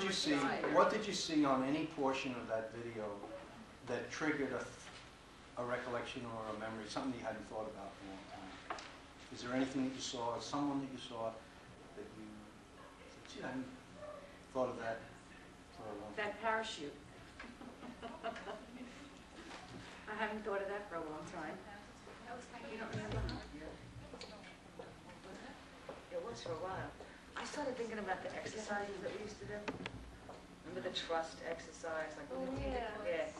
did you see? What did you see on any portion of that video that triggered a recollection or a memory, something you hadn't thought about in a long time? Is there anything that you saw, someone that you saw that you said, gee, I hadn't thought of that for a long time? That parachute. I haven't thought of that for a long time. You don't remember? It was for a while. I started thinking about the exercises that we used to do. Remember the trust exercise? Like, yeah.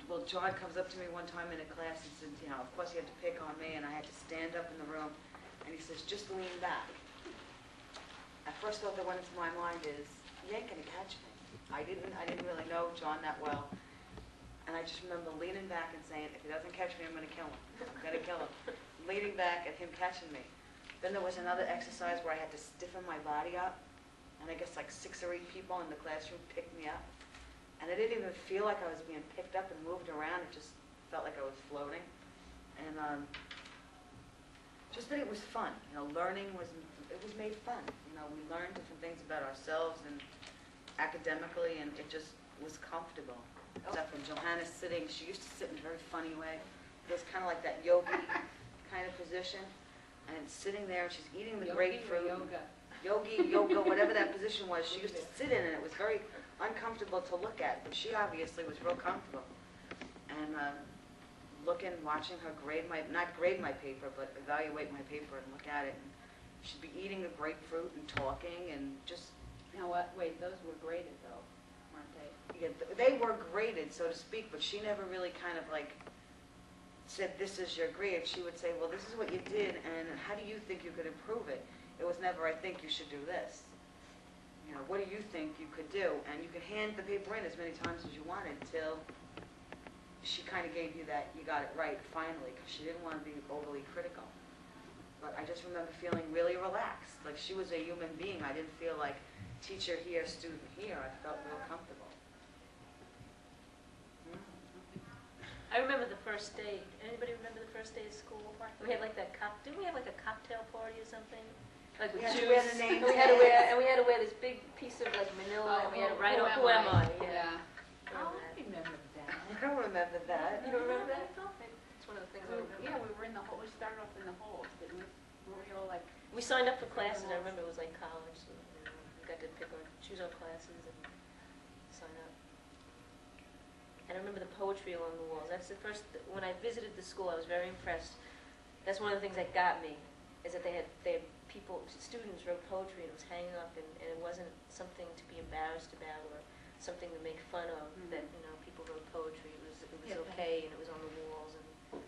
Well, John comes up to me one time in a class and said, you know, of course he had to pick on me, and I had to stand up in the room, and he says, just lean back. At first thought that went into my mind is, he ain't gonna catch me. I didn't really know John that well, and I just remember leaning back and saying, if he doesn't catch me, I'm gonna kill him. I'm gonna kill him. Leaning back at him catching me. Then there was another exercise where I had to stiffen my body up, and I guess like 6 or 8 people in the classroom picked me up. And I didn't even feel like I was being picked up and moved around. It just felt like I was floating. And just that it was fun. You know, learning was made fun. You know, we learned different things about ourselves and academically, and it just was comfortable. Except when Johanna's sitting, she used to sit in a very funny way. It was kind of like that yogi kind of position. And sitting there, and she's eating the grapefruit. Yoga, whatever that position was, she used to sit in, and it was very uncomfortable to look at, but she obviously was real comfortable. And watching her not grade my paper, but evaluate my paper and look at it. And she'd be eating the grapefruit and talking and just... Now what, wait, those were graded though, weren't they? Yeah, they were graded, so to speak, but she never really kind of like said, this is your grade. She would say, well, this is what you did, and how do you think you could improve it? It was never, I think you should do this. You know, what do you think you could do? And you could hand the paper in as many times as you wanted until she kind of gave you that you got it right finally, because she didn't want to be overly critical. But I just remember feeling really relaxed, like she was a human being. I didn't feel like teacher here, student here. I felt real comfortable. I remember the first day. Anybody remember the first day of school? We had like that didn't we have like a cocktail party or something? Like with juice. We had to wear the names. We had to wear this big piece of like manila, and we had to write on who am I? Yeah. Oh, I remember that. I don't remember that. You don't remember that? It's one of the things I remember. Yeah, we were in the hall. We started off in the halls, didn't we? Were we all like? We signed up for classes. I remember it was like college. So, you know, we got to choose our classes and sign up. And I remember the poetry along the walls. That's the first. When I visited the school, I was very impressed. That's one of the things that got me, is that they had people, students wrote poetry, and it was hanging up, and it wasn't something to be embarrassed about or something to make fun of. Mm-hmm. That people wrote poetry. It was okay, and it was on the walls, and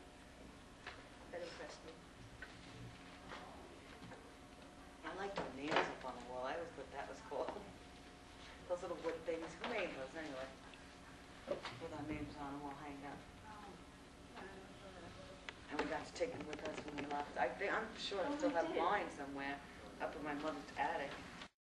that impressed me. I liked the names up on the wall. I always thought that was cool. Those little wood things. Who made those anyway? With our names on them all hanging up. And we got to take them with us when we left. I'm sure I still have mine somewhere up in my mother's attic.